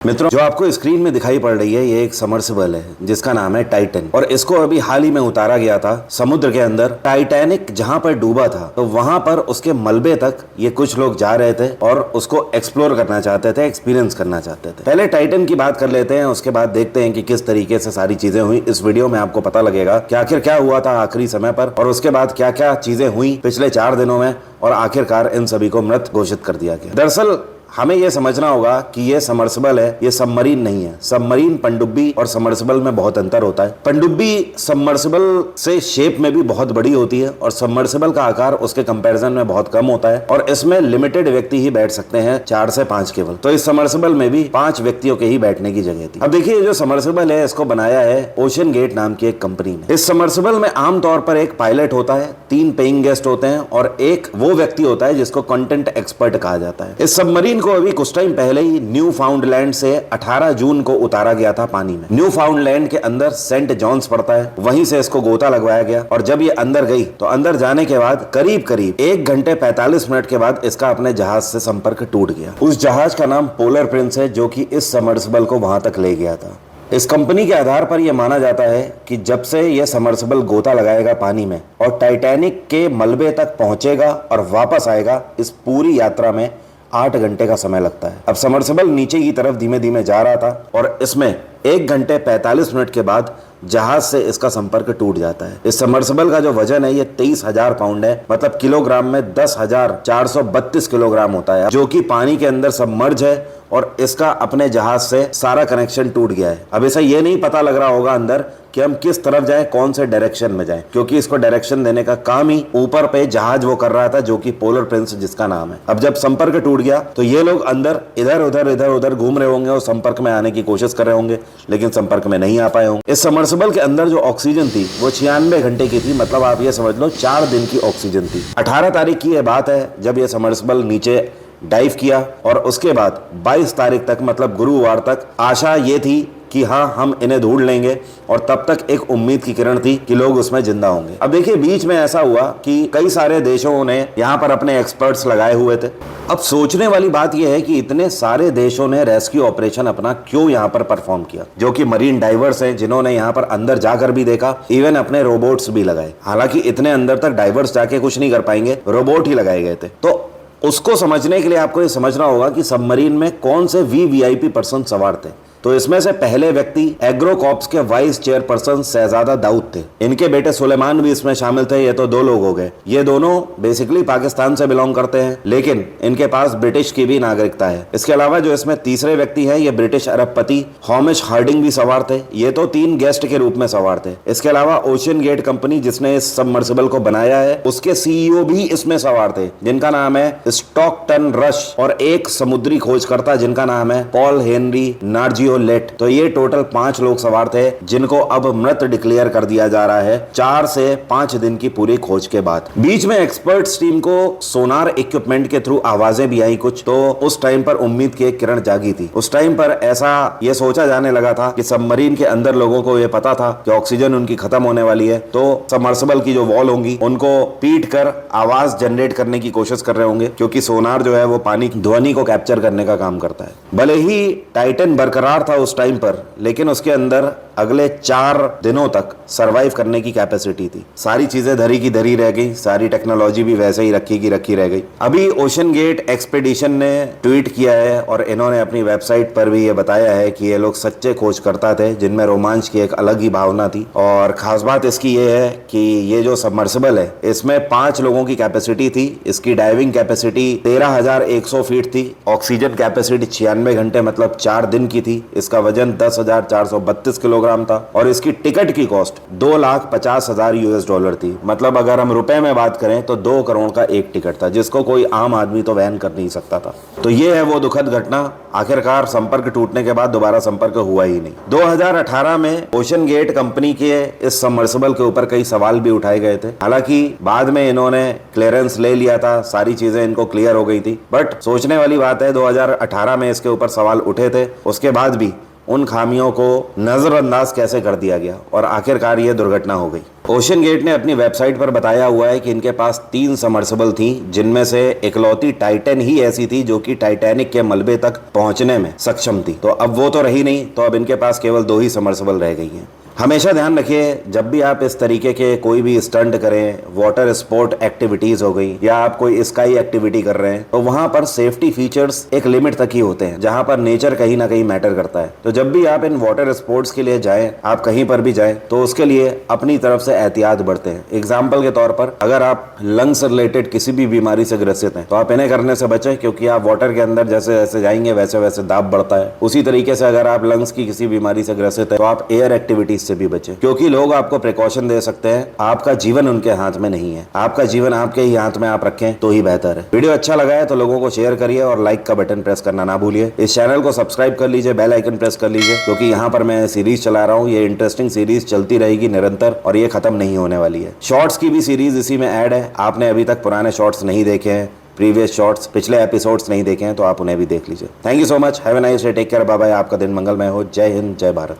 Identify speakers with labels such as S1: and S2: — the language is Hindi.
S1: मित्रों, जो आपको स्क्रीन में दिखाई पड़ रही है ये एक सबमर्सिबल है जिसका नाम है टाइटन और इसको अभी हाल ही में उतारा गया था समुद्र के अंदर। टाइटैनिक जहां पर डूबा था तो वहां पर उसके मलबे तक ये कुछ लोग जा रहे थे और उसको एक्सप्लोर करना चाहते थे, एक्सपीरियंस करना चाहते थे। पहले टाइटन की बात कर लेते हैं, उसके बाद देखते हैं कि किस तरीके से सारी चीजें हुई। इस वीडियो में आपको पता लगेगा कि आखिर क्या हुआ था आखिरी समय पर और उसके बाद क्या क्या चीजें हुई पिछले 4 दिनों में और आखिरकार इन सभी को मृत घोषित कर दिया गया। दरअसल हमें यह समझना होगा कि ये सबमर्सिबल है, ये सबमरीन नहीं है। सबमरीन, पनडुब्बी और सबमर्सिबल में बहुत अंतर होता है। पनडुब्बी सबमर्सिबल से शेप में भी बहुत बड़ी होती है और सबमर्सिबल का आकार उसके कंपैरिजन में बहुत कम होता है और इसमें लिमिटेड व्यक्ति ही बैठ सकते हैं, 4 से 5 केवल। तो इस सबमर्सिबल में भी 5 व्यक्तियों के ही बैठने की जगह थी। अब देखिए, जो सबमर्सिबल है इसको बनाया है ओशन गेट नाम की एक कंपनी ने। इस सबमर्सिबल में आमतौर पर एक पायलट होता है, 3 पेइंग गेस्ट होते हैं और एक वो व्यक्ति होता है जिसको कंटेंट एक्सपर्ट कहा जाता है। इस सबमरीन को अभी कुछ टाइम पहले ही न्यू फाउंडलैंड से 18 जून को उतारा गया था पानी में। न्यू फाउंडलैंड के अंदर सेंट जॉन्स पड़ता है, वहीं से इसको गोता लगवाया गया और जब ये अंदर गई तो अंदर जाने के बाद करीब 1 घंटे 45 मिनट के बाद इसका अपने जहाज से संपर्क टूट गया। उस जहाज का नाम पोलर प्रिंस है जो कि इस सबमर्सिबल को वहां तक ले गया था। इस कंपनी के आधार पर यह माना जाता है कि जब से यह सबमर्सिबल गोता लगाएगा पानी में और टाइटैनिक के मलबे तक पहुंचेगा और वापस आएगा, इस पूरी यात्रा में 8 घंटे का समय लगता है। अब सबमर्सिबल नीचे की तरफ धीमे धीमे जा रहा था और इसमें 1 घंटे 45 मिनट के बाद जहाज से इसका संपर्क टूट जाता है। इस सबमर्सिबल का जो वजन है ये 23,000 पाउंड है, मतलब किलोग्राम में 10,432 किलोग्राम होता है, जो कि पानी के अंदर सबमर्ज है और इसका अपने जहाज से सारा कनेक्शन टूट गया है। अब इसे ये नहीं पता लग रहा होगा अंदर कि हम किस तरफ जाएं, कौन से डायरेक्शन में जाएं, क्योंकि इसको डायरेक्शन देने का काम ही ऊपर पे जहाज वो कर रहा था जो कि पोलर प्रिंस जिसका नाम है। अब जब संपर्क टूट गया तो ये लोग अंदर इधर उधर घूम रहे होंगे और संपर्क में आने की कोशिश कर रहे होंगे, लेकिन संपर्क में नहीं आ पाए होंगे। इस सबमर्सिबल के अंदर जो ऑक्सीजन थी वो 96 घंटे की थी, मतलब आप ये समझ लो 4 दिन की ऑक्सीजन थी। 18 तारीख की यह बात है जब यह सबमर्सिबल नीचे डाइव किया और उसके बाद 22 तारीख तक, मतलब गुरुवार तक आशा ये थी कि हाँ, हम इन्हें ढूंढ लेंगे और तब तक एक उम्मीद की किरण थी कि लोग उसमें जिंदा होंगे। अब देखिए, बीच में ऐसा हुआ कि कई सारे देशों ने यहाँ पर अपने एक्सपर्ट्स लगाए हुए थे। अब सोचने वाली बात यह है कि इतने सारे देशों ने रेस्क्यू ऑपरेशन अपना क्यों यहाँ पर परफॉर्म किया, जो कि मरीन डाइवर्स हैं जिन्होंने यहाँ पर अंदर जाकर भी देखा, इवन अपने रोबोट्स भी लगाए। हालांकि इतने अंदर तक डाइवर्स जाके कुछ नहीं कर पाएंगे, रोबोट ही लगाए गए थे। तो उसको समझने के लिए आपको ये समझना होगा कि सबमरीन में कौन से वीवीआईपी पर्सन सवार थे। तो इसमें से पहले व्यक्ति एग्रो कॉर्प्स के वाइस चेयरपर्सन शहजादा दाऊद थे। इनके बेटे सुलेमान भी इसमें शामिल थे। ये तो 2 लोग हो गए। ये दोनों बेसिकली पाकिस्तान से बिलोंग करते हैं, लेकिन इनके पास ब्रिटिश की भी नागरिकता है। इसके अलावा जो इसमें तीसरे व्यक्ति हैं, ये ब्रिटिश अरबपति हॉमिश हार्डिंग भी सवार थे। ये तो 3 गेस्ट के रूप में सवार थे। इसके अलावा ओशन गेट कंपनी जिसने इस सबमर्सिबल को बनाया है, उसके सीईओ भी इसमें सवार थे, जिनका नाम है स्टॉकटन रश, और एक समुद्री खोजकर्ता जिनका नाम है पॉल हेनरी नार्जियो लेट। तो ये टोटल 5 लोग सवार थे जिनको अब मृत डिक्लेयर कर दिया जा रहा है 4 से 5 दिन की पूरी खोज के बाद। बीच में एक्सपर्ट्स टीम को सोनार इक्विपमेंट के थ्रू आवाजें भी आई कुछ, तो उस टाइम पर उम्मीद की एक किरण जागी थी। उस टाइम पर ऐसा ये सोचा जाने लगा था कि सबमरीन के अंदर लोगों को ये पता था कि ऑक्सीजन उनकी खत्म होने वाली है, तो सबमर्सिबल की जो वॉल होंगी उनको पीट कर आवाज जनरेट करने की कोशिश कर रहे होंगे, क्योंकि सोनार जो है वो पानी की ध्वनि को कैप्चर करने का काम करता है। भले ही टाइटन बरकरार था उस टाइम पर, लेकिन उसके अंदर अगले 4 दिनों तक सरवाइव करने की कैपेसिटी थी। सारी चीजें धरी की धरी रह गई, सारी टेक्नोलॉजी भी वैसे ही रखी की रखी रह गई। अभी ओशन गेट एक्सपेडिशन ने ट्वीट किया है और इन्होंने अपनी वेबसाइट पर भी ये बताया है कि ये लोग सच्चे खोजकर्ता थे जिनमें रोमांच की एक अलग ही भावना थी। और खास बात इसकी ये है कि ये जो सबमर्सिबल है इसमें 5 लोगों की कैपेसिटी थी। इसकी डाइविंग कैपेसिटी 13,100 फीट थी, ऑक्सीजन कैपेसिटी 96 घंटे मतलब 4 दिन की थी। इसका वजन 10,432 किलोग्राम था और इसकी टिकट की कॉस्ट $2,50,000 थी। मतलब अगर हम रुपए में बात करें तो 2 करोड़ का एक टिकट था, जिसको कोई आम आदमी तो वहन कर नहीं सकता था। तो ये है वो दुखद घटना। आखिरकार संपर्क टूटने के बाद दोबारा संपर्क हुआ ही नहीं। 2018 में ओशन गेट कंपनी के इस सबमर्सिबल के ऊपर कई सवाल भी उठाए गए थे। हालांकि बाद में इन्होंने क्लियरेंस ले लिया था, सारी चीजें इनको क्लियर हो गई थी। बट सोचने वाली बात है, 2018 में इसके ऊपर सवाल उठे थे, उसके बाद भी उन खामियों को नजरअंदाज कैसे कर दिया गया और आखिरकार ये दुर्घटना हो गई। ओशन गेट ने अपनी वेबसाइट पर बताया हुआ है कि इनके पास 3 सबमर्सिबल थी, जिनमें से इकलौती टाइटन ही ऐसी थी जो कि टाइटैनिक के मलबे तक पहुंचने में सक्षम थी। तो अब वो तो रही नहीं, तो अब इनके पास केवल 2 ही सबमर्सिबल रह गई हैं। हमेशा ध्यान रखिए, जब भी आप इस तरीके के कोई भी स्टंट करें, वाटर स्पोर्ट एक्टिविटीज हो गई या आप कोई स्काई एक्टिविटी कर रहे हैं, तो वहां पर सेफ्टी फीचर्स एक लिमिट तक ही होते हैं, जहां पर नेचर कहीं ना कहीं मैटर करता है। तो जब भी आप इन वाटर स्पोर्ट्स के लिए जाएं, आप कहीं पर भी जाएं, तो उसके लिए अपनी तरफ से एहतियात बरतें। एग्जाम्पल के तौर पर, अगर आप लंग्स रिलेटेड किसी भी बीमारी से ग्रसित हैं, तो आप इन्हें करने से बचें, क्योंकि आप वाटर के अंदर जैसे जैसे जाएंगे वैसे वैसे दाब बढ़ता है। उसी तरीके से अगर आप लंग्स की किसी बीमारी से ग्रसित है, तो आप एयर एक्टिविटीज से भी बचें, क्योंकि लोग आपको प्रिकॉशन दे सकते हैं। आपका जीवन उनके हाथ में नहीं है, आपका जीवन आपके ही हाथ में आप रखें तो ही बेहतर है। वीडियो अच्छा लगा है तो लोगों को शेयर करिए और लाइक का बटन प्रेस करना ना भूलिए। इस चैनल को सब्सक्राइब कर लीजिए, बेल आइकन प्रेस कर लीजिए, क्योंकि यहाँ पर मैं सीरीज चला रहा हूँ। ये इंटरेस्टिंग सीरीज चलती रहेगी निरंतर और ये खत्म नहीं होने वाली है। शॉर्ट्स की भी सीरीज इसी में ऐड है। आपने अभी तक पुराने शॉर्ट्स नहीं देखे हैं, प्रीवियस शॉर्ट्स, पिछले एपिसोड्स नहीं देखे हैं, तो आप उन्हें भी देख लीजिए। Thank you so much, have a nice day, take care, bye bye. आपका दिन मंगलमय हो। जय हिंद, जय भारत।